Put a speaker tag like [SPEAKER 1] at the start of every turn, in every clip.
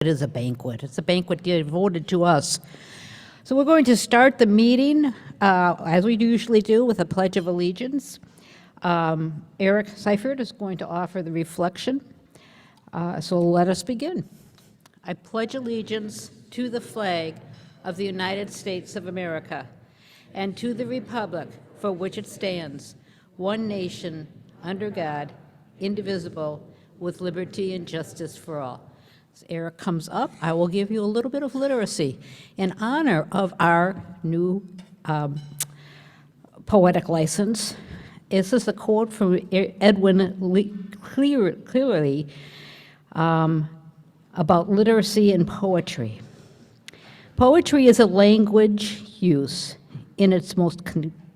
[SPEAKER 1] It is a banquet. It's a banquet devoted to us. So we're going to start the meeting, as we usually do, with a Pledge of Allegiance. Eric Seifert is going to offer the reflection. So let us begin. I pledge allegiance to the flag of the United States of America and to the republic for which it stands, one nation, under God, indivisible, with liberty and justice for all. As Eric comes up, I will give you a little bit of literacy in honor of our new poetic license. This is a quote from Edwin Cleary about literacy and poetry. Poetry is a language use in its most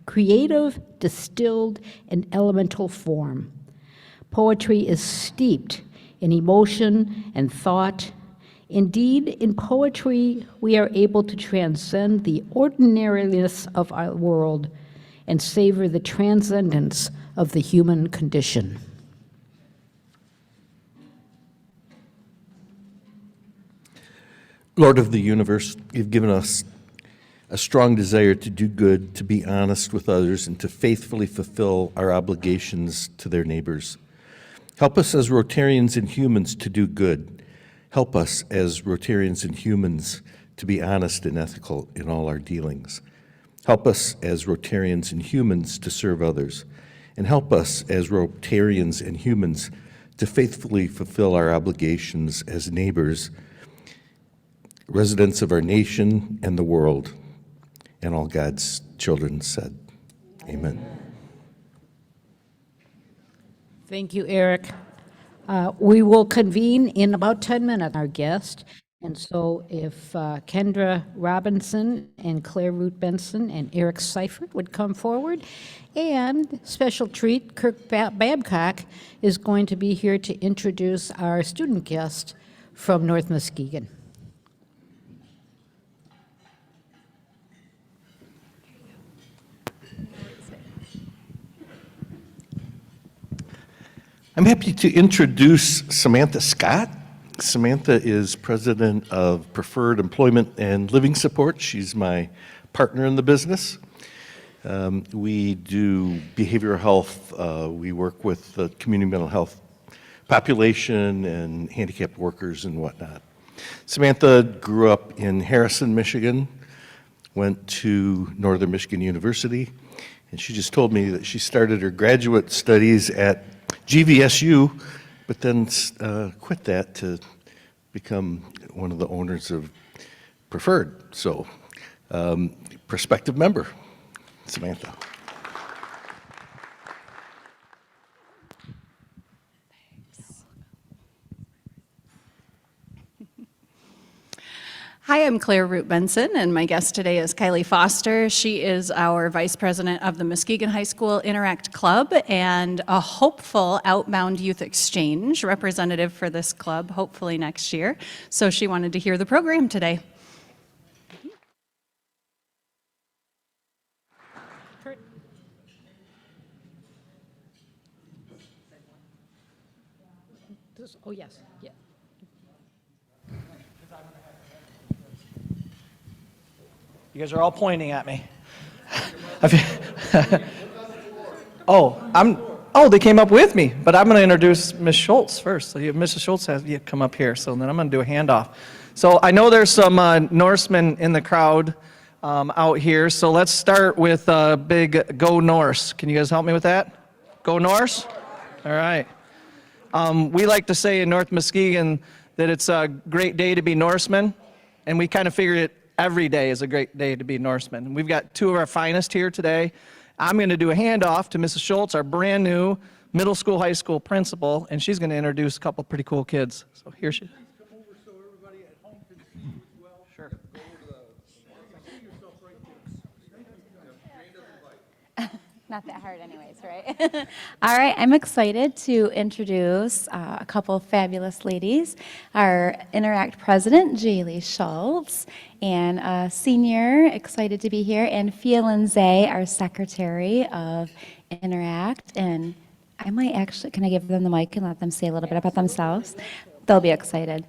[SPEAKER 1] creative, distilled, and elemental form. Poetry is steeped in emotion and thought. Indeed, in poetry, we are able to transcend the ordinariness of our world and savor the transcendence of the human condition.
[SPEAKER 2] Lord of the universe, you've given us a strong desire to do good, to be honest with others, and to faithfully fulfill our obligations to their neighbors. Help us as Rotarians and humans to do good. Help us as Rotarians and humans to be honest and ethical in all our dealings. Help us as Rotarians and humans to serve others. And help us as Rotarians and humans to faithfully fulfill our obligations as neighbors, residents of our nation and the world. And all God's children said, amen.
[SPEAKER 1] Thank you, Eric. We will convene in about 10 minutes, our guest. And so if Kendra Robinson and Claire Root Benson and Eric Seifert would come forward. And special treat, Kirk Babcock is going to be here to introduce our student guest from North Muskegon.
[SPEAKER 2] I'm happy to introduce Samantha Scott. Samantha is president of Preferred Employment and Living Support. She's my partner in the business. We do behavioral health. We work with the community mental health population and handicapped workers and whatnot. Samantha grew up in Harrison, Michigan, went to Northern Michigan University, and she just told me that she started her graduate studies at GVSU, but then quit that to become one of the owners of Preferred. So, prospective member, Samantha.
[SPEAKER 3] Hi, I'm Claire Root Benson, and my guest today is Kylie Foster. She is our vice president of the Muskegon High School Interact Club and a hopeful outbound youth exchange representative for this club, hopefully next year. So she wanted to hear the program today.
[SPEAKER 1] Oh, yes. Yeah.
[SPEAKER 4] You guys are all pointing at me. Oh, they came up with me, but I'm going to introduce Ms. Schultz first. So Mrs. Schultz has come up here, so then I'm going to do a handoff. So I know there's some Norsemen in the crowd out here, so let's start with a big Go Norse. Can you guys help me with that? Go Norse? All right. We like to say in North Muskegon that it's a great day to be Norseman, and we kind of figured it every day is a great day to be Norseman. We've got two of our finest here today. I'm going to do a handoff to Mrs. Schultz, our brand new middle school, high school principal, and she's going to introduce a couple pretty cool kids. So here she is.
[SPEAKER 5] Come over so everybody at home can see you as well.
[SPEAKER 4] Sure.
[SPEAKER 5] Go over the, see yourself right there.
[SPEAKER 6] Not that hard anyways, right? All right, I'm excited to introduce a couple of fabulous ladies. Our Interact president, Jaylee Schultz, and a senior, excited to be here, and Fia Lindsay, our secretary of Interact. And I might actually, can I give them the mic and let them say a little bit about themselves? They'll be excited.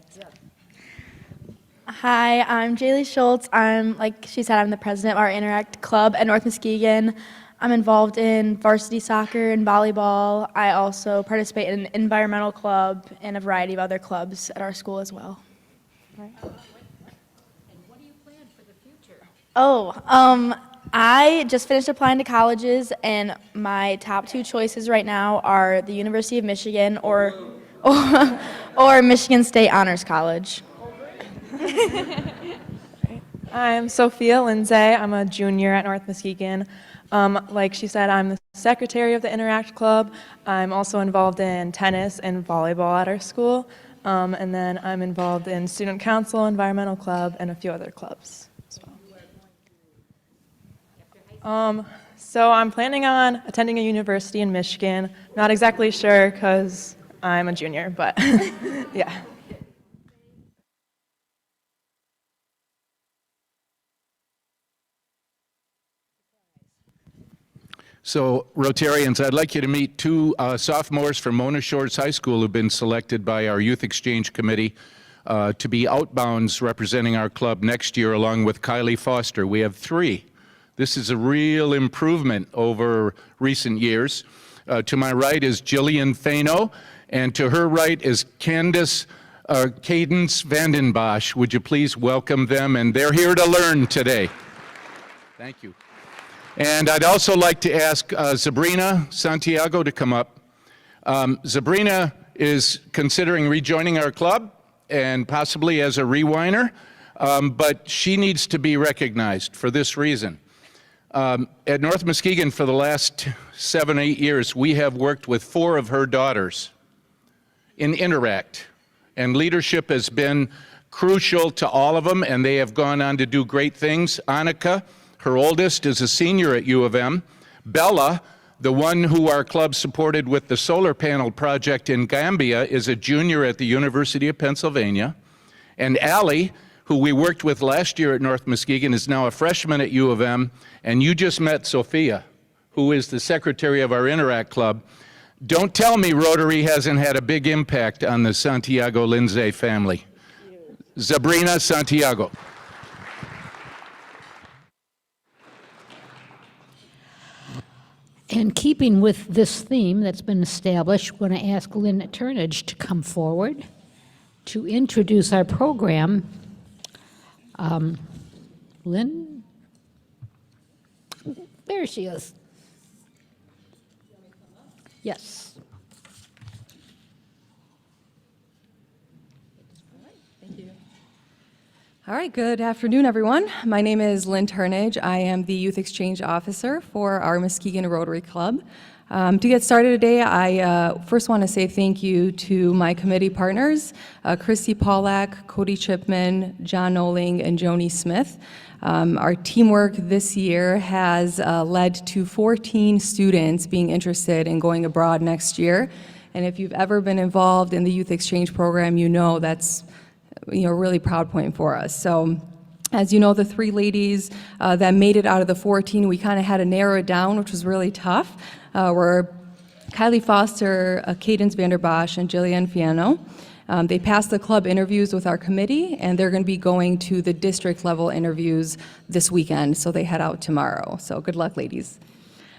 [SPEAKER 7] Hi, I'm Jaylee Schultz. Like she said, I'm the president of our Interact Club at North Muskegon. I'm involved in varsity soccer and volleyball. I also participate in an environmental club and a variety of other clubs at our school as well.
[SPEAKER 1] And what do you plan for the future?
[SPEAKER 7] I just finished applying to colleges, and my top two choices right now are the University of Michigan or Michigan State Honors College.
[SPEAKER 8] I'm Sophia Lindsay. I'm a junior at North Muskegon. Like she said, I'm the secretary of the Interact Club. I'm also involved in tennis and volleyball at our school. And then I'm involved in student council, environmental club, and a few other clubs as well. So I'm planning on attending a university in Michigan. Not exactly sure because I'm a junior, but yeah.
[SPEAKER 9] So, Rotarians, I'd like you to meet two sophomores from Mona Shores High School who've been selected by our Youth Exchange Committee to be outbounds representing our club next year, along with Kylie Foster. We have three. This is a real improvement over recent years. To my right is Jillian Fano, and to her right is Cadence Vandenbosch. Would you please welcome them? And they're here to learn today. Thank you. And I'd also like to ask Sabrina Santiago to come up. Sabrina is considering rejoining our club and possibly as a rewiner, but she needs to be recognized for this reason. At North Muskegon for the last 7, 8 years, we have worked with 4 of her daughters in Interact, and leadership has been crucial to all of them, and they have gone on to do great things. Annika, her oldest, is a senior at U of M. Bella, the one who our club supported with the solar panel project in Gambia, is a junior at the University of Pennsylvania. And Allie, who we worked with last year at North Muskegon, is now a freshman at U of M. And you just met Sophia, who is the secretary of our Interact Club. Don't tell me Rotary hasn't had a big impact on the Santiago Lindsay family. Sabrina Santiago.
[SPEAKER 1] And keeping with this theme that's been established, we're going to ask Lynn Turnage to come forward to introduce our program. Lynn? There she is. Yes.
[SPEAKER 10] All right, good afternoon, everyone. My name is Lynn Turnage. I am the Youth Exchange Officer for our Muskegon Rotary Club. To get started today, I first want to say thank you to my committee partners, Christy Pollack, Cody Chipman, John Noling, and Joni Smith. Our teamwork this year has led to 14 students being interested in going abroad next year. And if you've ever been involved in the Youth Exchange program, you know that's a really proud point for us. So as you know, the 3 ladies that made it out of the 14, we kind of had to narrow it down, which was really tough, were Kylie Foster, Cadence Vanderbosch, and Jillian Fiano. They passed the club interviews with our committee, and they're going to be going to the district level interviews this weekend, so they head out tomorrow. So good luck, ladies.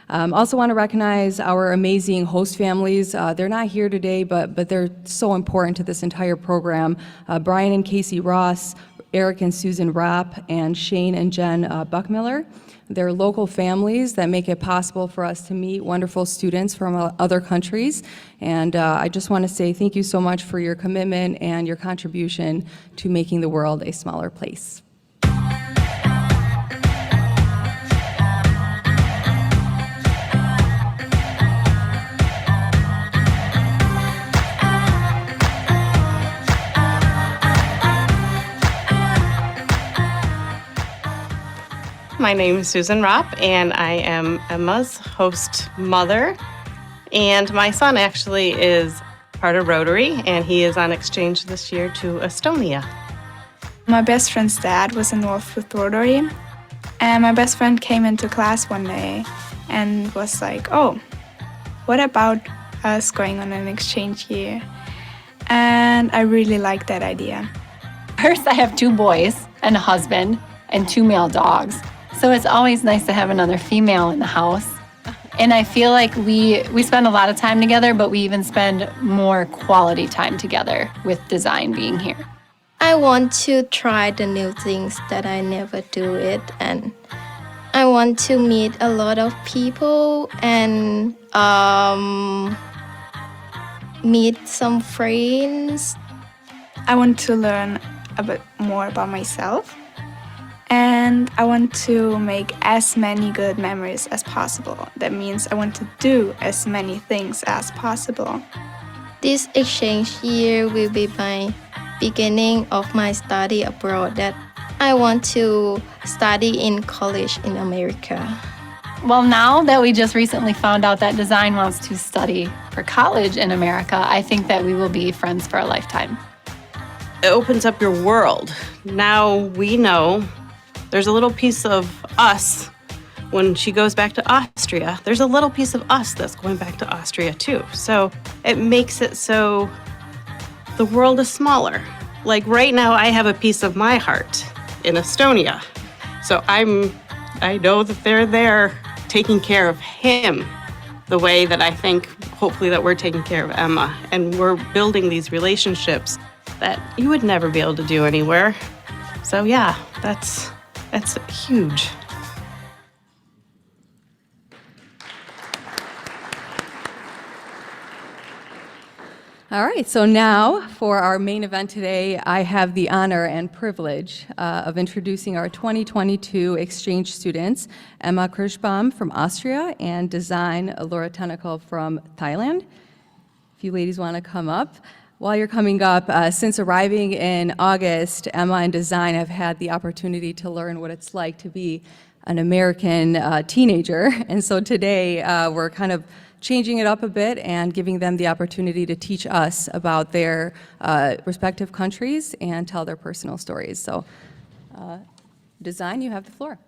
[SPEAKER 10] Also want to recognize our amazing host families. They're not here today, but they're so important to this entire program. Brian and Casey Ross, Eric and Susan Rapp, and Shane and Jen Buckmiller. They're local families that make it possible for us to meet wonderful students from other countries. And I just want to say thank you so much for your commitment and your contribution to making the world a smaller place.
[SPEAKER 11] My name is Susan Rapp, and I am Emma's host mother. And my son actually is part of Rotary, and he is on exchange this year to Estonia.
[SPEAKER 12] My best friend's dad was involved with Rotary, and my best friend came into class one day and was like, oh, what about us going on an exchange year? And I really liked that idea.
[SPEAKER 13] First, I have 2 boys and a husband and 2 male dogs. So it's always nice to have another female in the house. And I feel like we spend a lot of time together, but we even spend more quality time together with design being here.
[SPEAKER 14] I want to try the new things that I never do it, and I want to meet a lot of people and meet some friends.
[SPEAKER 12] I want to learn a bit more about myself, and I want to make as many good memories as possible. That means I want to do as many things as possible.
[SPEAKER 14] This exchange year will be my beginning of my study abroad, that I want to study in college in America.
[SPEAKER 13] Well, now that we just recently found out that design wants to study for college in America, I think that we will be friends for a lifetime.
[SPEAKER 11] It opens up your world. Now we know there's a little piece of us when she goes back to Austria. There's a little piece of us that's going back to Austria too. So it makes it so the world is smaller. Like right now, I have a piece of my heart in Estonia. So I know that they're there taking care of him the way that I think, hopefully, that we're taking care of Emma. And we're building these relationships that you would never be able to do anywhere. So yeah, that's huge.
[SPEAKER 10] All right, so now for our main event today, I have the honor and privilege of introducing our 2022 exchange students, Emma Kirschbaum from Austria and Design Laura Tanakel from Thailand. If you ladies want to come up. While you're coming up, since arriving in August, Emma and Design have had the opportunity to learn what it's like to be an American teenager. And so today, we're kind of changing it up a bit and giving them the opportunity to teach us about their respective countries and tell their personal stories. So, Design, you have the floor.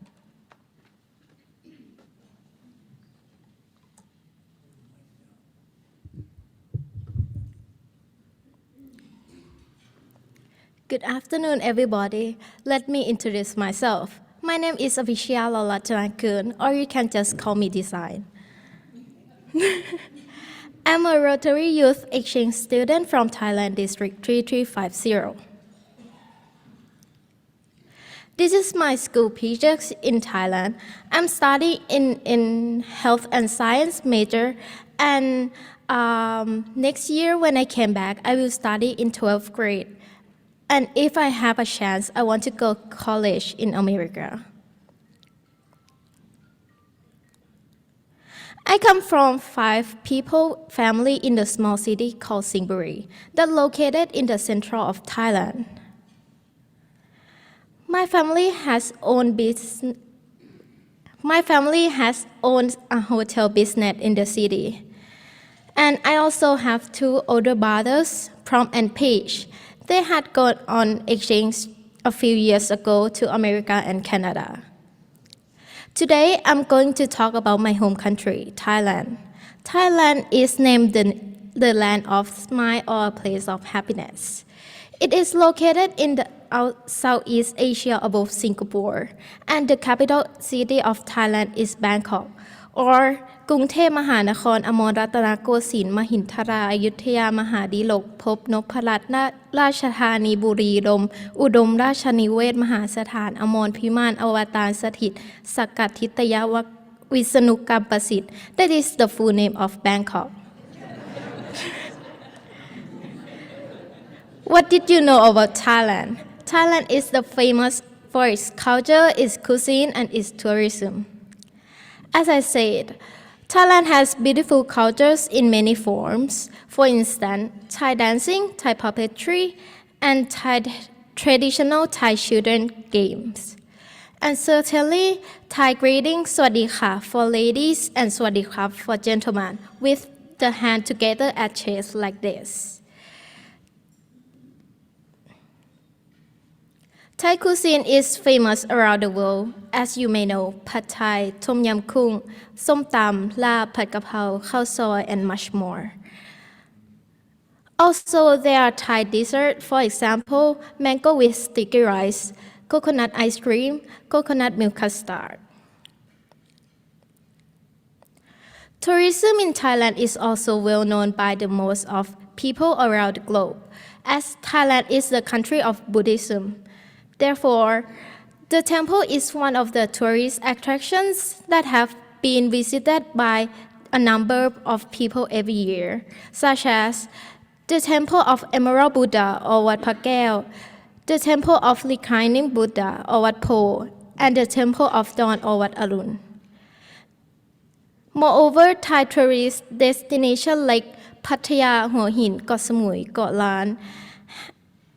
[SPEAKER 14] Good afternoon, everybody. Let me introduce myself. My name is Avishya Lalatanakun, or you can just call me Design. I'm a Rotary Youth Exchange student from Thailand District 3350. This is my school project in Thailand. I'm studying in health and science major, and next year when I came back, I will study in 12th grade. And if I have a chance, I want to go to college in America. I come from 5-people family in the small city called Singbury, that's located in the central of Thailand. My family has owned a hotel business in the city. And I also have 2 older brothers, Prom and Paige. They had gone on exchange a few years ago to America and Canada. Today, I'm going to talk about my home country, Thailand. Thailand is named the land of smile or a place of happiness. It is located in the Southeast Asia above Singapore, and the capital city of Thailand is Bangkok, or กรุงเทพมหานครอมรรัตนโกสินทร์มหินทราอยุธยามหาดิลกภพนพรัตน์ราชธานีบุรีรัมย์อุดมราชนิเวศมหาสถานอมรพิมานอวตารสถิตสกัดทิตยวิษณุกรรมประสิทธิ์ That is the full name of Bangkok. What did you know about Thailand? Thailand is the famous for its culture, its cuisine, and its tourism. As I said, Thailand has beautiful cultures in many forms. For instance, Thai dancing, Thai puppetry, and traditional Thai children games. And certainly, Thai greeting, Swadee Kha for ladies and Swadee Krap for gentlemen, with the hand together at chest like this. Thai cuisine is famous around the world, as you may know, Pad Thai, Tom Yam Kung, Som Tam, La, Pad Kaphao, Khao Soi, and much more. Also, there are Thai desserts, for example, mango with sticky rice, coconut ice cream, coconut milk custard. Tourism in Thailand is also well known by the most of people around the globe, as Thailand is the country of Buddhism. Therefore, the temple is one of the tourist attractions that have been visited by a number of people every year, such as the Temple of Emerald Buddha or Wat Phakeo, the Temple of Reclining Buddha or Wat Po, and the Temple of Dawn or Wat Arun. Moreover, Thai tourist destinations like Pattaya, Hua Hin, Koh Samui, Koh Lan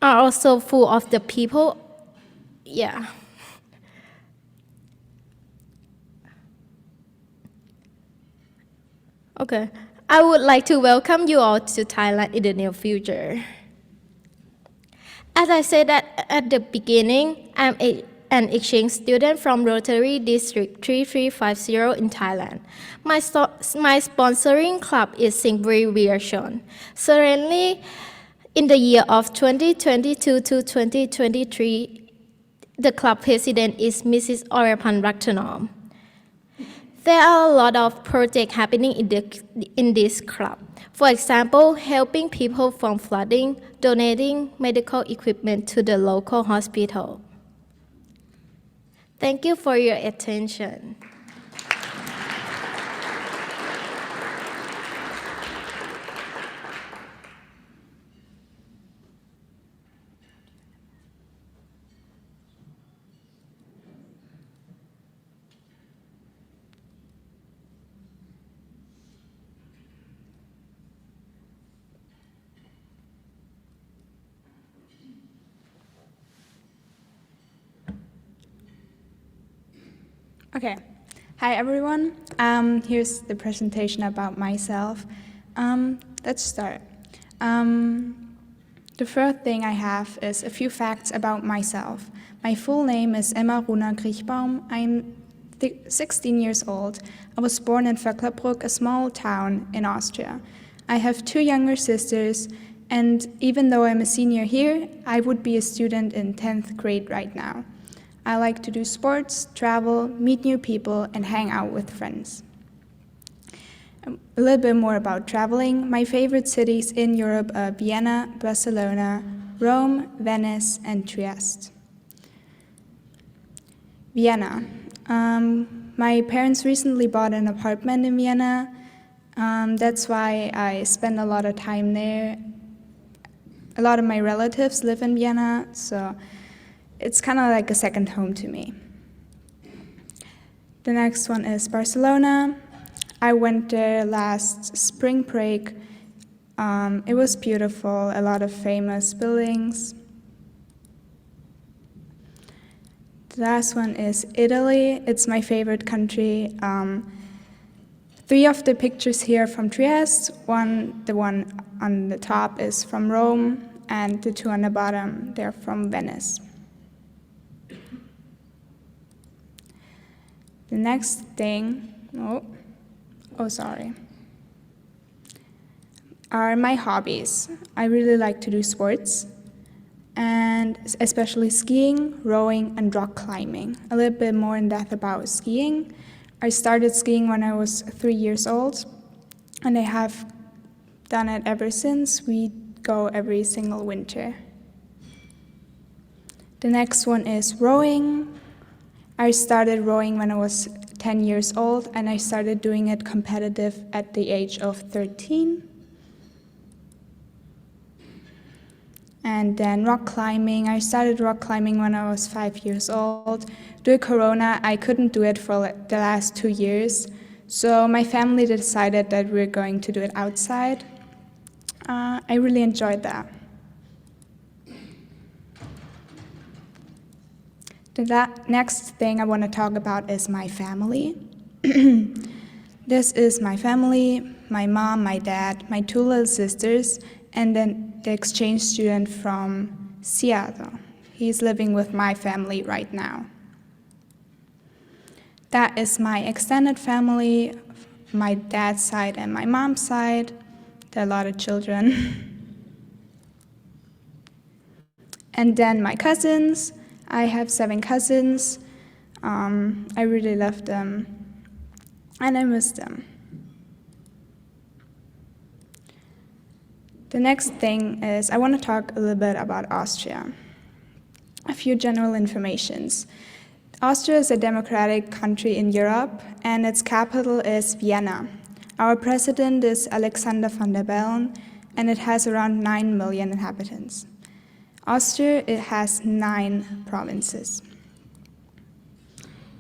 [SPEAKER 14] are also full of the people. Yeah. Okay. I would like to welcome you all to Thailand in the near future. As I said at the beginning, I'm an exchange student from Rotary District 3350 in Thailand. My sponsoring club is Singbri Virachon. Currently, in the year of 2022 to 2023, the club president is Mrs. Orapan Raktanom. There are a lot of projects happening in this club. For example, helping people from flooding, donating medical equipment to the local hospital. Thank you for your attention.
[SPEAKER 12] Okay. Hi, everyone. Here's the presentation about myself. Let's start. The first thing I have is a few facts about myself. My full name is Emma Runa Kriechbaum. I'm 16 years old. I was born in Vöcklerbruck, a small town in Austria. I have 2 younger sisters, and even though I'm a senior here, I would be a student in 10th grade right now. I like to do sports, travel, meet new people, and hang out with friends. A little bit more about traveling. My favorite cities in Europe are Vienna, Barcelona, Rome, Venice, and Trieste. Vienna. My parents recently bought an apartment in Vienna. That's why I spend a lot of time there. A lot of my relatives live in Vienna, so it's kind of like a second home to me. The next one is Barcelona. I went there last spring break. It was beautiful, a lot of famous buildings. The last one is Italy. It's my favorite country. 3 of the pictures here are from Trieste. The one on the top is from Rome, and the 2 on the bottom, they're from Venice. The next thing, are my hobbies. I really like to do sports, and especially skiing, rowing, and rock climbing. A little bit more in depth about skiing. I started skiing when I was 3 years old, and I have done it ever since. We go every single winter. The next one is rowing. I started rowing when I was 10 years old, and I started doing it competitive at the age of 13. And then rock climbing. I started rock climbing when I was 5 years old. Due to Corona, I couldn't do it for the last 2 years. So my family decided that we're going to do it outside. I really enjoyed that. The next thing I want to talk about is my family. This is my family, my mom, my dad, my 2 little sisters, and then the exchange student from Seattle. He's living with my family right now. That is my extended family, my dad's side and my mom's side. There are a lot of children. And then my cousins. I have 7 cousins. I really love them, and I miss them. The next thing is I want to talk a little bit about Austria. A few general informations. Austria is a democratic country in Europe, and its capital is Vienna. Our president is Alexander van der Bellen, and it has around 9 million inhabitants. Austria, it has 9 provinces.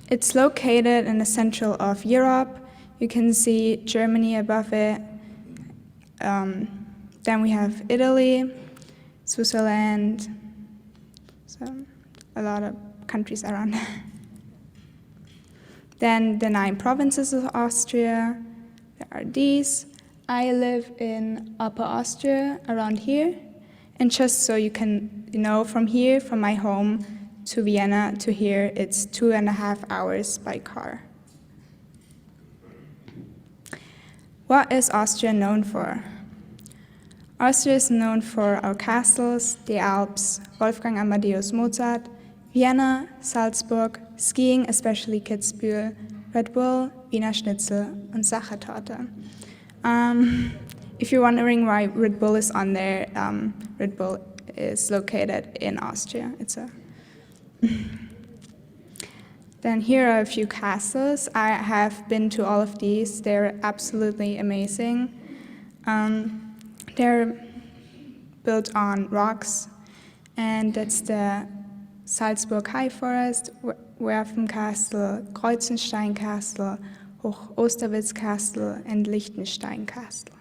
[SPEAKER 12] It's located in the central of Europe. You can see Germany above it. Then we have Italy, Switzerland, so a lot of countries around. Then the 9 provinces of Austria, there are these. I live in Upper Austria, around here. And just so you can know, from here, from my home to Vienna to here, it's 2.5 hours by car. What is Austria known for? Austria is known for our castles, the Alps, Wolfgang Amadeus Mozart, Vienna, Salzburg, skiing, especially Kitzbühel, Red Bull, Wiener Schnitzel, and Sachertorte. If you're wondering why Red Bull is on there, Red Bull is located in Austria. Then here are a few castles. I have been to all of these. They're absolutely amazing. They're built on rocks, and that's the Salzburg High Forest, Werfen Castle, Kreuzenstein Castle, Hoch Osterwitz Castle, and Liechtenstein Castle.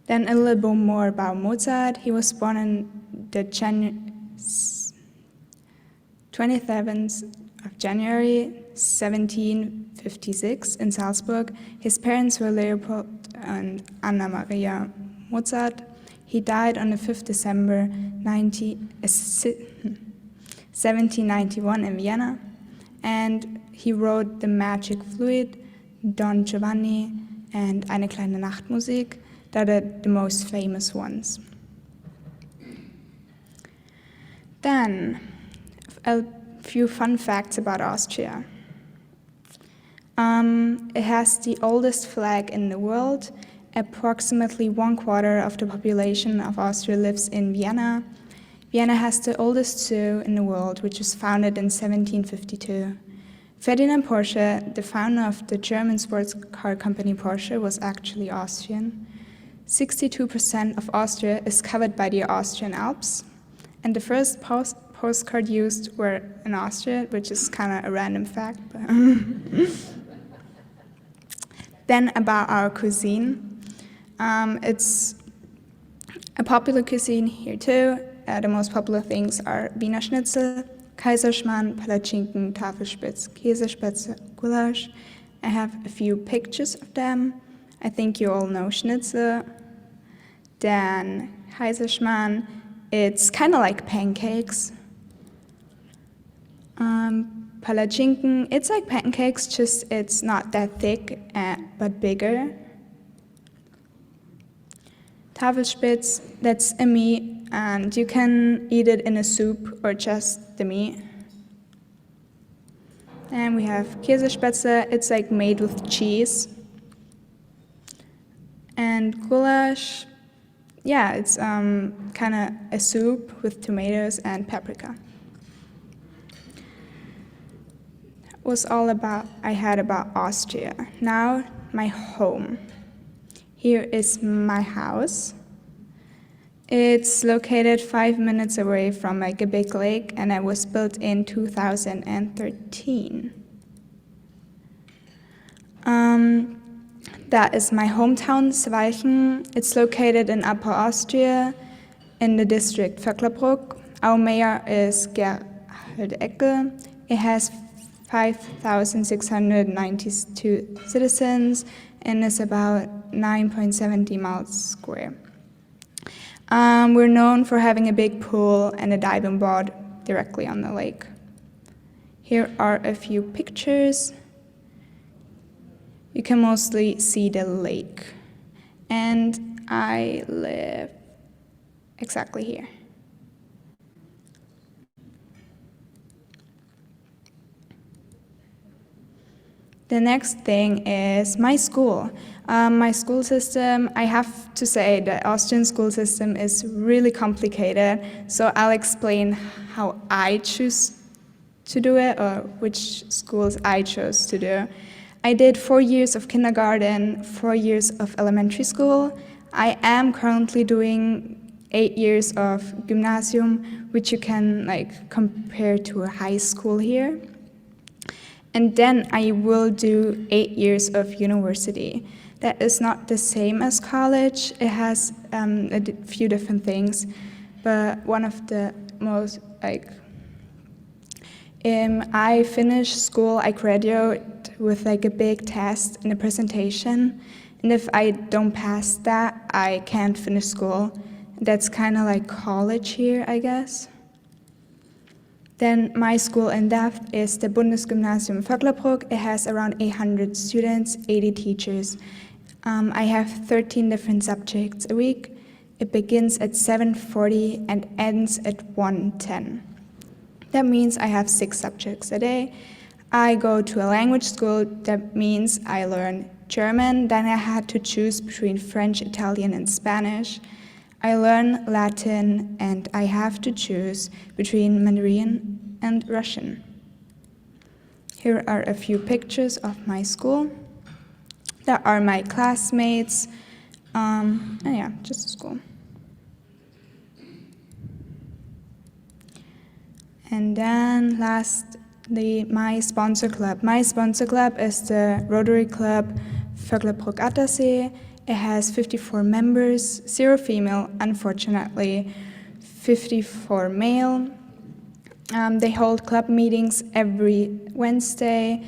[SPEAKER 12] Then a little bit more about Mozart. He was born on the 27th of January 1756 in Salzburg. His parents were Leopold and Anna Maria Mozart. He died on the 5th December 1791 in Vienna, and he wrote The Magic Flute, Don Giovanni, and Eine kleine Nachtmusik. That are the most famous ones. Then, a few fun facts about Austria. It has the oldest flag in the world. Approximately 1/4 of the population of Austria lives in Vienna. Vienna has the oldest zoo in the world, which was founded in 1752. Ferdinand Porsche, the founder of the German sports car company Porsche, was actually Austrian. 62% of Austria is covered by the Austrian Alps, and the first postcard used were in Austria, which is kind of a random fact. But Then about our cuisine. It's a popular cuisine here too. The most popular things are Wiener Schnitzel, Kaiserschmarrn, Palatschinken, Tafelspitz, Käsespätzle, Gulasch. I have a few pictures of them. I think you all know Schnitzel. Then Kaiserschmarrn, it's kind of like pancakes. Palatschinken, it's like pancakes, just it's not that thick, but bigger. Tafelspitz, that's a meat, and you can eat it in a soup or just the meat. And we have Käsespätzle, it's like made with cheese. And Gulasch, yeah, it's kind of a soup with tomatoes and paprika. That was all I had about Austria. Now, my home. Here is my house. It's located 5 minutes away from like a big lake, and it was built in 2013. That is my hometown, Zweichen. It's located in Upper Austria, in the district Vöcklerbruck. Our mayor is Gerhard Eckel. It has 5,692 citizens and is about 9.70 miles square. We're known for having a big pool and a diving board directly on the lake. Here are a few pictures. You can mostly see the lake. And I live exactly here. The next thing is my school. My school system, I have to say the Austrian school system is really complicated, so I'll explain how I choose to do it or which schools I chose to do. I did 4 years of kindergarten, 4 years of elementary school. I am currently doing 8 years of gymnasium, which you can compare to a high school here. And then I will do 8 years of university. That is not the same as college. It has few different things, but one of the most I finished school, I graduate with a big test and a presentation, and if I don't pass that, I can't finish school. That's kind of like college here, I guess. Then my school in depth is the Bundesgymnasium Vöcklerbruck. It has around 800 students, 80 teachers. I have 13 different subjects a week. It begins at 7:40 and ends at 1:10. That means I have 6 subjects a day. I go to a language school. That means I learn German. Then I had to choose between French, Italian, and Spanish. I learn Latin, and I have to choose between Mandarin and Russian. Here are a few pictures of my school. There are my classmates, and yeah, just school. And then lastly, my sponsor club. My sponsor club is the Rotary Club Vöcklerbruck-Attersee. It has 54 members, 0 female, unfortunately, 54 male. They hold club meetings every Wednesday.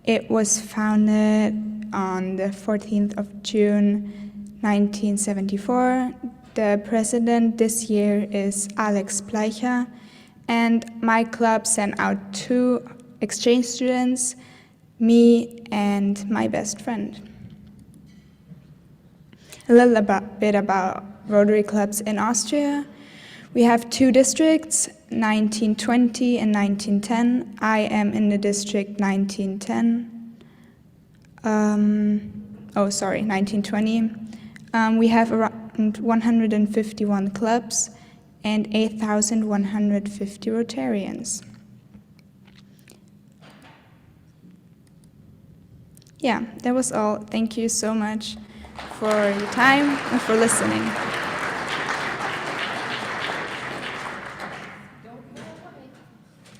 [SPEAKER 12] It was founded on the 14th of June, 1974. The president this year is Alex Bleicher, and my club sent out 2 exchange students, me and my best friend. A little bit about Rotary clubs in Austria. We have 2 districts, 1920 and 1910. I am in the district 1910. 1920. We have around 151 clubs and 8,150 Rotarians. Yeah, that was all. Thank you so much for your time and for listening.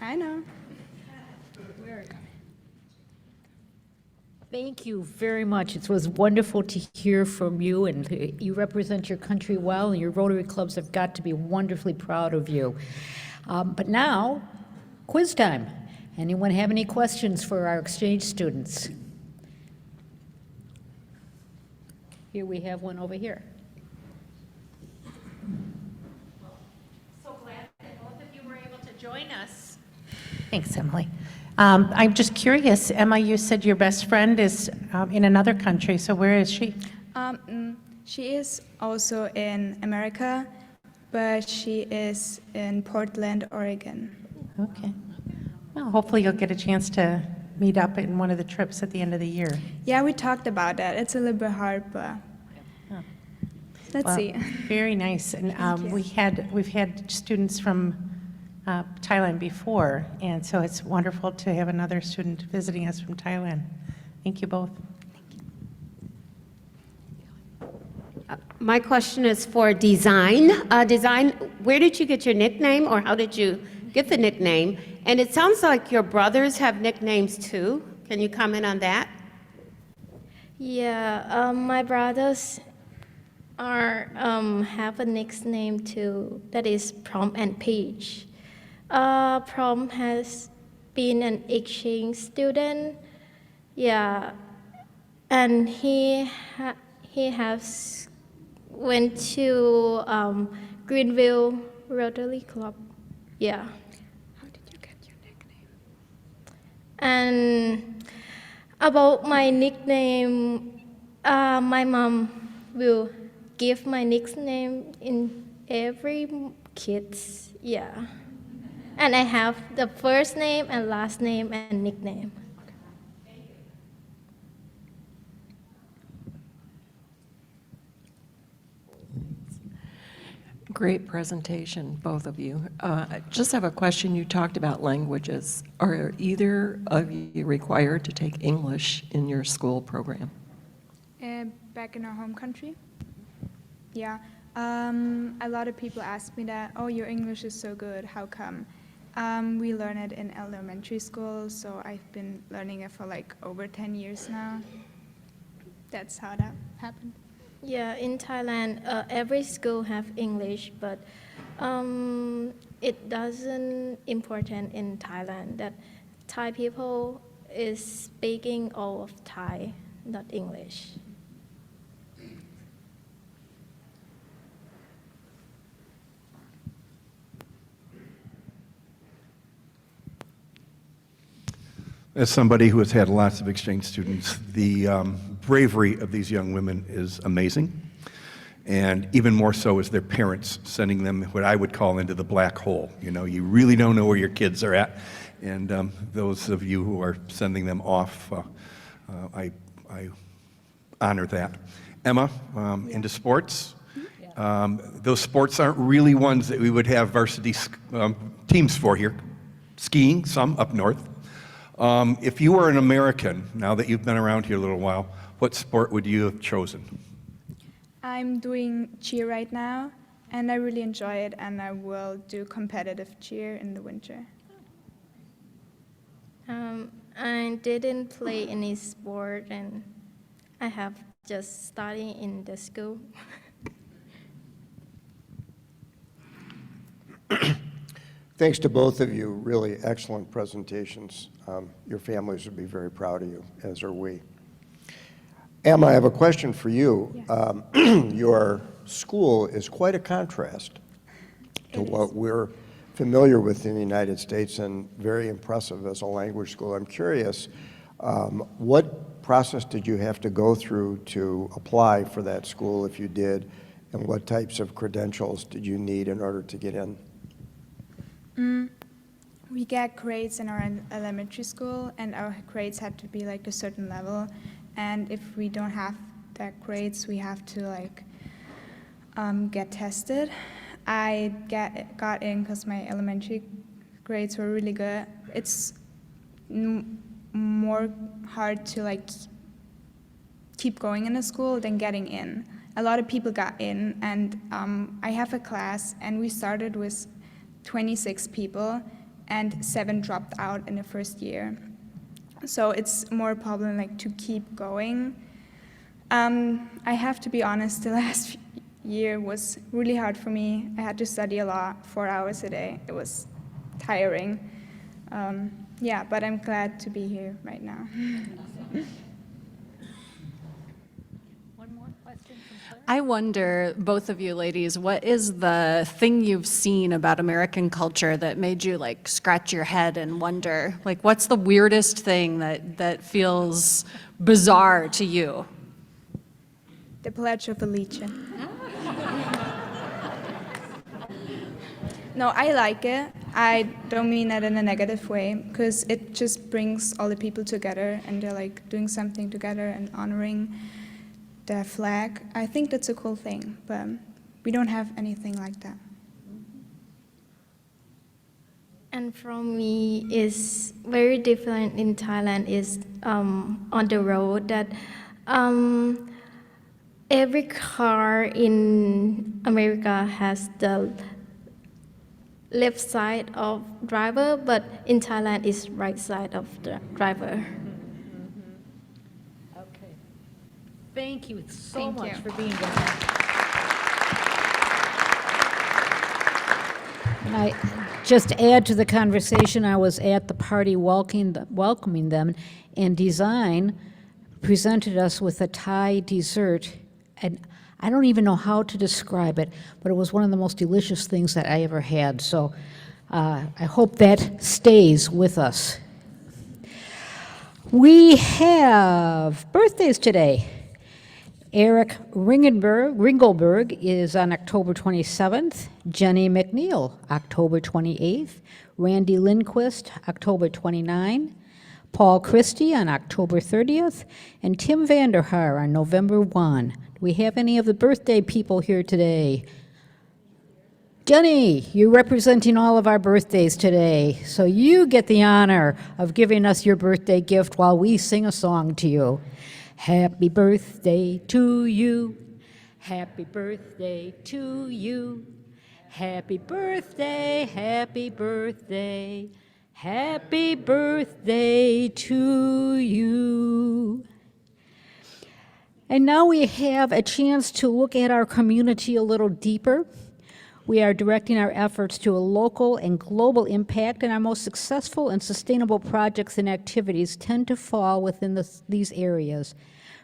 [SPEAKER 12] I know.
[SPEAKER 1] Thank you very much. It was wonderful to hear from you, and you represent your country well, and your Rotary clubs have got to be wonderfully proud of you. But now, quiz time. Anyone have any questions for our exchange students? Here we have one over here.
[SPEAKER 15] So glad that both of you were able to join us. Thanks, Emily. I'm just curious, Emma, you said your best friend is in another country, so where is she?
[SPEAKER 12] She is also in America, but she is in Portland, Oregon.
[SPEAKER 15] Okay. Well, hopefully you'll get a chance to meet up in one of the trips at the end of the year.
[SPEAKER 12] Yeah, we talked about that. It's a little bit hard, but let's see.
[SPEAKER 15] Very nice. And we've had students from Thailand before, and so it's wonderful to have another student visiting us from Thailand. Thank you both.
[SPEAKER 16] My question is for design. Design, where did you get your nickname, or how did you get the nickname? And it sounds like your brothers have nicknames too. Can you comment on that?
[SPEAKER 14] Yeah, my brothers have a nickname too. That is Prom and Peach. Prom has been an exchange student. Yeah, and he has went to Greenville Rotary Club. Yeah.
[SPEAKER 12] How did you get your nickname?
[SPEAKER 14] And about my nickname, my mom will give my nickname every kids, yeah. And I have the first name and last name and nickname.
[SPEAKER 17] Great presentation, both of you. I just have a question. You talked about languages. Are either of you required to take English in your school program?
[SPEAKER 12] Back in our home country? Yeah. A lot of people ask me that, oh, your English is so good, how come? We learn it in elementary school, so I've been learning it for like over 10 years now. That's how that happened.
[SPEAKER 14] Yeah, in Thailand, every school have English, but it doesn't important in Thailand that Thai people is speaking all of Thai, not English.
[SPEAKER 18] As somebody who has had lots of exchange students, the bravery of these young women is amazing. And even more so is their parents sending them what I would call into the black hole. You know, you really don't know where your kids are at. And those of you who are sending them off, I honor that. Emma, into sports. Those sports aren't really ones that we would have varsity teams for here. Skiing, some up north. If you were an American, now that you've been around here a little while, what sport would you have chosen?
[SPEAKER 12] I'm doing cheer right now, and I really enjoy it, and I will do competitive cheer in the winter.
[SPEAKER 14] I didn't play any sport, and I have just studied in the school.
[SPEAKER 19] Thanks to both of you, really excellent presentations. Your families would be very proud of you, as are we. Emma, I have a question for you. Yes. Your school is quite a contrast to what we're familiar with in the United States, and very impressive as a language school. I'm curious, what process did you have to go through to apply for that school, if you did, and what types of credentials did you need in order to get in?
[SPEAKER 12] We get grades in our elementary school, and our grades had to be like a certain level. And if we don't have that grades, we have to like get tested. I got in because my elementary grades were really good. It's more hard to like keep going in a school than getting in. A lot of people got in, and I have a class, and we started with 26 people, and 7 dropped out in the first year. So it's more a problem like to keep going. I have to be honest, the last year was really hard for me. I had to study a lot, 4 hours a day. It was tiring. Yeah, but I'm glad to be here right now.
[SPEAKER 3] I wonder, both of you ladies, what is the thing you've seen about American culture that made you like scratch your head and wonder, like what's the weirdest thing that feels bizarre to you?
[SPEAKER 12] The Pledge of Allegiance. No, I like it. I don't mean that in a negative way, because it just brings all the people together, and they're like doing something together and honoring the flag. I think that's a cool thing, but we don't have anything like that.
[SPEAKER 14] And from me, is very different in Thailand is on the road that every car in America has the left side of driver, but in Thailand is right side of the driver.
[SPEAKER 1] Thank you so
[SPEAKER 12] Thank
[SPEAKER 1] much
[SPEAKER 12] you.
[SPEAKER 1] for being here. And I just add to the conversation, I was at the party welcoming them, and Design presented us with a Thai dessert, and I don't even know how to describe it, but it was one of the most delicious things that I ever had. So I hope that stays with us. We have birthdays today. Eric Ringelberg is on October 27th. Jenny McNeil, October 28th. Randy Lindquist, October 29. Paul Christie on October 30th. And Tim Vanderhaar on November 1. Do we have any of the birthday people here today? Jenny, you're representing all of our birthdays today, so you get the honor of giving us your birthday gift while we sing a song to you. Happy birthday to you. Happy birthday to you. Happy birthday, happy birthday. Happy birthday to you. And now we have a chance to look at our community a little deeper. We are directing our efforts to a local and global impact, and our most successful and sustainable projects and activities tend to fall within these areas: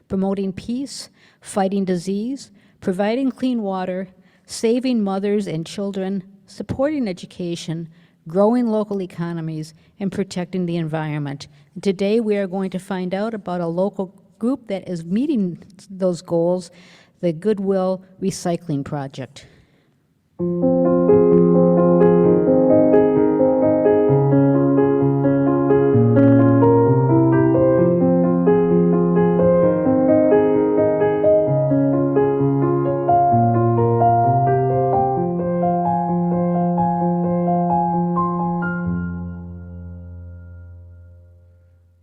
[SPEAKER 1] promoting peace, fighting disease, providing clean water, saving mothers and children, supporting education, growing local economies, and protecting the environment. And today we are going to find out about a local group that is meeting those goals, the Goodwill Recycling Project.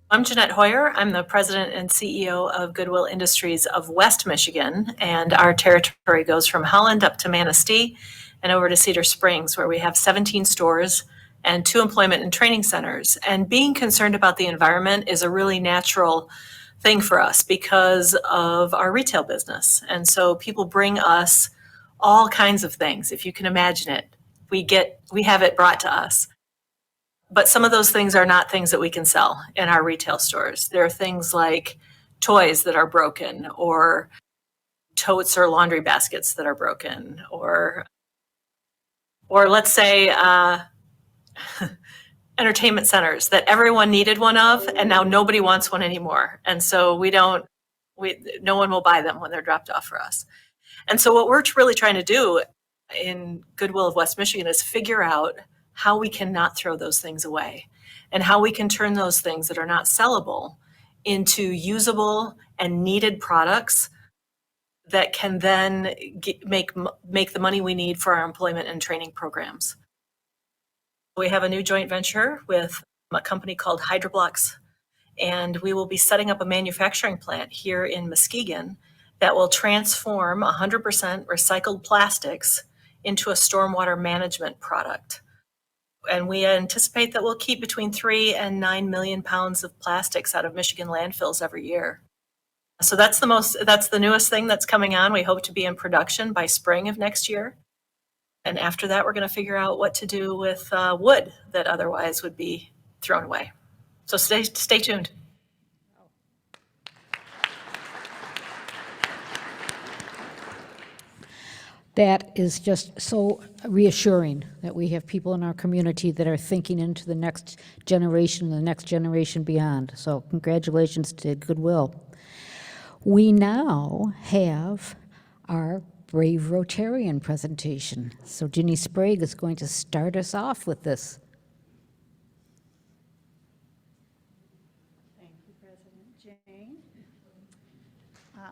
[SPEAKER 20] I'm Jeanette Hoyer. I'm the president and CEO of Goodwill Industries of West Michigan, and our territory goes from Holland up to Manistee and over to Cedar Springs, where we have 17 stores and 2 employment and training centers. And being concerned about the environment is a really natural thing for us because of our retail business. And so people bring us all kinds of things. If you can imagine it, we have it brought to us. But some of those things are not things that we can sell in our retail stores. There are things like toys that are broken, or totes or laundry baskets that are broken, or let's say entertainment centers that everyone needed one of, and now nobody wants one anymore. And so no one will buy them when they're dropped off for us. And so what we're really trying to do in Goodwill of West Michigan is figure out how we can not throw those things away, and how we can turn those things that are not sellable into usable and needed products that can then make the money we need for our employment and training programs. We have a new joint venture with a company called Hydroblocks, and we will be setting up a manufacturing plant here in Muskegon that will transform 100% recycled plastics into a stormwater management product. And we anticipate that we'll keep between 3 and 9 million pounds of plastics out of Michigan landfills every year. So that's the newest thing that's coming on. We hope to be in production by spring of next year. And after that, we're going to figure out what to do with wood that otherwise would be thrown away. So stay tuned.
[SPEAKER 1] That is just so reassuring that we have people in our community that are thinking into the next generation and the next generation beyond. So congratulations to Goodwill. We now have our Brave Rotarian presentation. So Ginny Sprague is going to start us off with this.
[SPEAKER 21] Thank you, President Jane.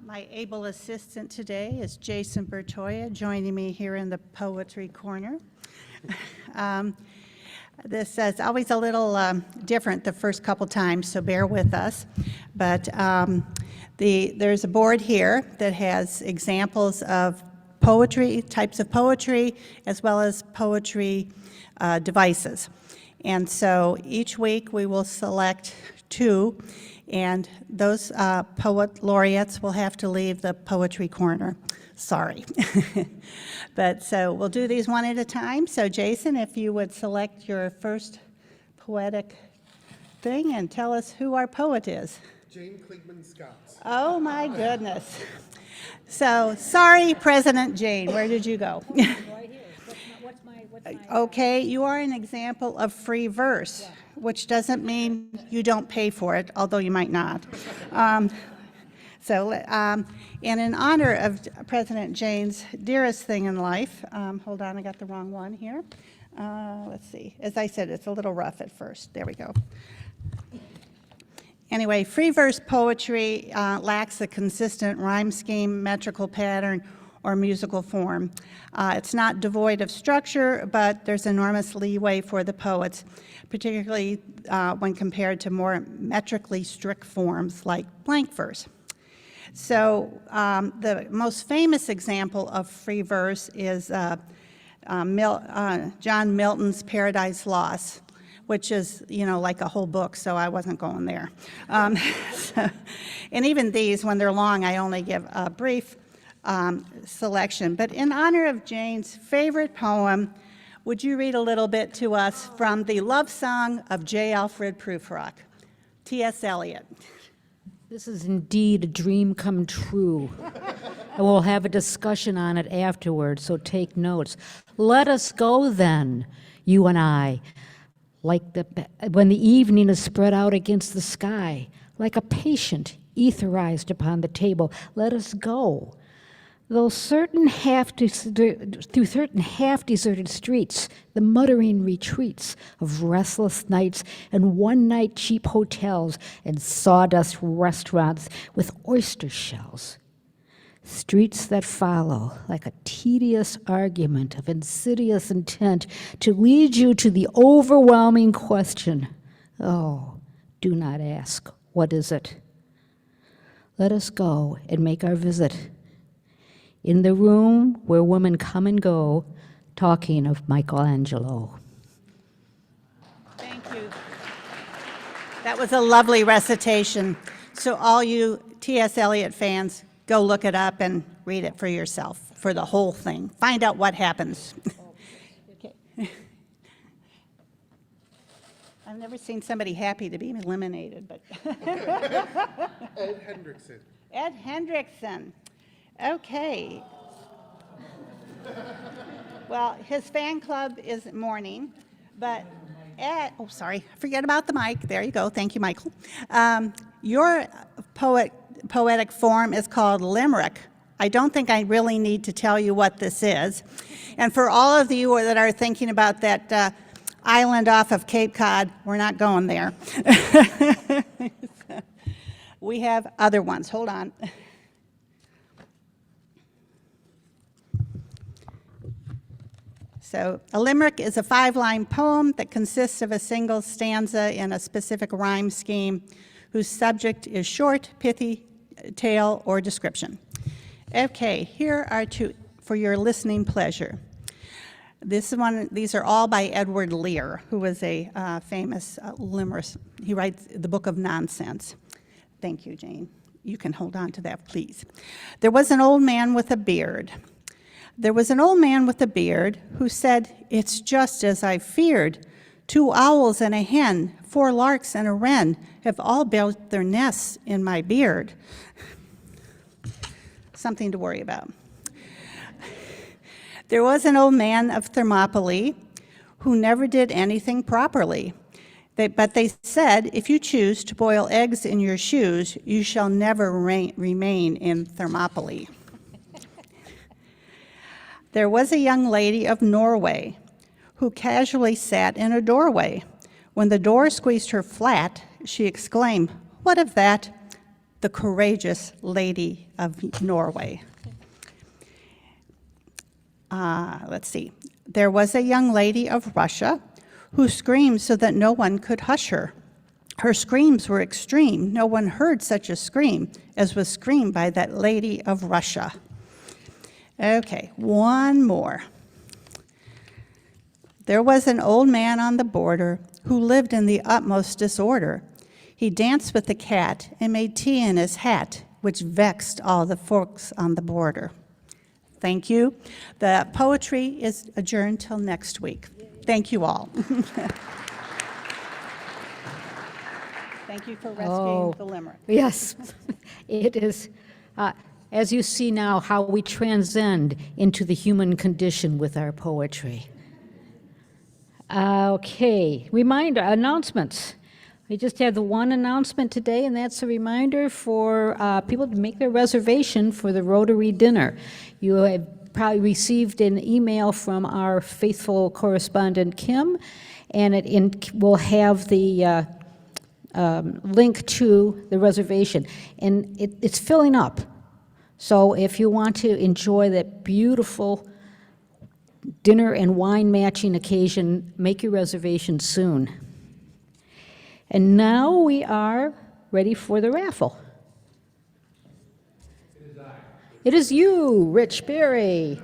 [SPEAKER 21] My able assistant today is Jason Bertoya, joining me here in the Poetry Corner. This is always a little different the first couple times, so bear with us. But there's a board here that has examples of poetry, types of poetry, as well as poetry devices. And so each week we will select 2, and those poet laureates will have to leave the Poetry Corner. Sorry. But so we'll do these one at a time. So Jason, if you would select your first poetic thing and tell us who our poet is.
[SPEAKER 5] Jane Kliegman Scott.
[SPEAKER 21] Oh my goodness. So sorry, President Jane, where did you go? Okay, you are an example of free verse, which doesn't mean you don't pay for it, although you might not. So, and in honor of President Jane's dearest thing in life, hold on, I got the wrong one here. Let's see. As I said, it's a little rough at first. There we go. Anyway, free verse poetry lacks a consistent rhyme scheme, metrical pattern, or musical form. It's not devoid of structure, but there's enormous leeway for the poets, particularly when compared to more metrically strict forms like blank verse. So the most famous example of free verse is John Milton's Paradise Lost, which is, like a whole book, so I wasn't going there. And even these, when they're long, I only give a brief selection. But in honor of Jane's favorite poem, would you read a little bit to us from the love song of J. Alfred Prufrock, T.S. Eliot?
[SPEAKER 1] This is indeed a dream come true. And we'll have a discussion on it afterwards, so take notes. Let us go then, you and I, when the evening is spread out against the sky, like a patient etherized upon the table. Let us go. Through certain half-deserted streets, the muttering retreats of restless nights and one-night cheap hotels and sawdust restaurants with oyster shells. Streets that follow like a tedious argument of insidious intent to lead you to the overwhelming question, oh, do not ask, what is it? Let us go and make our visit. In the room where women come and go, talking of Michelangelo.
[SPEAKER 21] Thank you. That was a lovely recitation. So all you T.S. Eliot fans, go look it up and read it for yourself, for the whole thing. Find out what happens. Okay. I've never seen somebody happy to be eliminated, but.
[SPEAKER 5] Ed Hendrickson.
[SPEAKER 21] Ed Hendrickson. Okay. Well, his fan club is mourning, but Ed, oh, sorry, forget about the mic. There you go. Thank you, Michael. Your poetic form is called limerick. I don't think I really need to tell you what this is. And for all of you that are thinking about that island off of Cape Cod, we're not going there. We have other ones. Hold on. So a limerick is a 5-line poem that consists of a single stanza in a specific rhyme scheme whose subject is short, pithy, tale, or description. Okay, here are two for your listening pleasure. These are all by Edward Lear, who was a famous limerick. He writes the Book of Nonsense. Thank you, Jane. You can hold on to that, please. There was an old man with a beard. There was an old man with a beard who said, "It's just as I feared. 2 owls and a hen, 4 larks and a wren have all built their nests in my beard." Something to worry about. There was an old man of Thermopylae who never did anything properly. But they said, "If you choose to boil eggs in your shoes, you shall never remain in Thermopylae." There was a young lady of Norway who casually sat in a doorway. When the door squeezed her flat, she exclaimed, "What of that? The courageous lady of Norway." Let's see. There was a young lady of Russia who screamed so that no one could hush her. Her screams were extreme. No one heard such a scream as was screamed by that lady of Russia. Okay, one more. There was an old man on the border who lived in the utmost disorder. He danced with the cat and made tea in his hat, which vexed all the folks on the border. Thank you. The poetry is adjourned till next week. Thank you all. Thank you for rescuing the limerick.
[SPEAKER 1] Yes, it is. As you see now, how we transcend into the human condition with our poetry. Okay, announcements. We just have the one announcement today, and that's a reminder for people to make their reservation for the Rotary dinner. You have probably received an email from our faithful correspondent, Kim, and it will have the link to the reservation. And it's filling up. So if you want to enjoy that beautiful dinner and wine matching occasion, make your reservation soon. And now we are ready for the raffle. It is you, Rich Berry.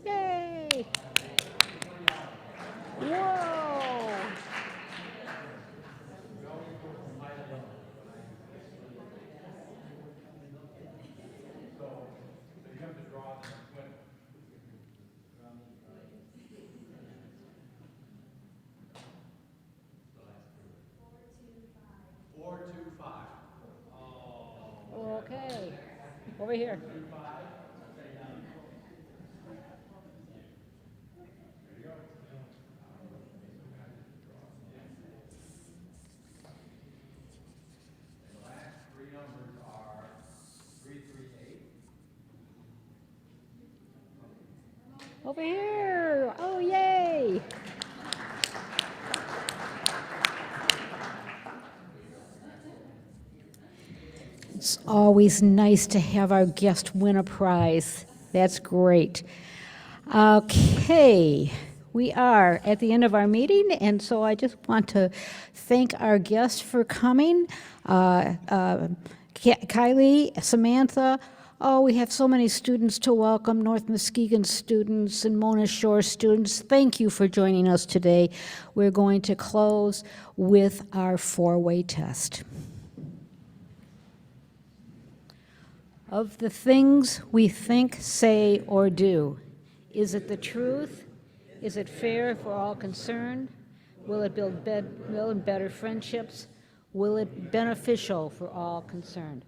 [SPEAKER 1] Yay! Whoa! Okay, over here. Over here. Oh, yay. It's always nice to have our guest win a prize. That's great. Okay, we are at the end of our meeting, and so I just want to thank our guests for coming. Kylie, Samantha, oh, we have so many students to welcome, North Muskegon students and Mona Shore students. Thank you for joining us today. We're going to close with our four-way test. Of the things we think, say, or do, is it the truth? Is it fair for all concerned? Will it build better friendships? Will it be beneficial for all concerned?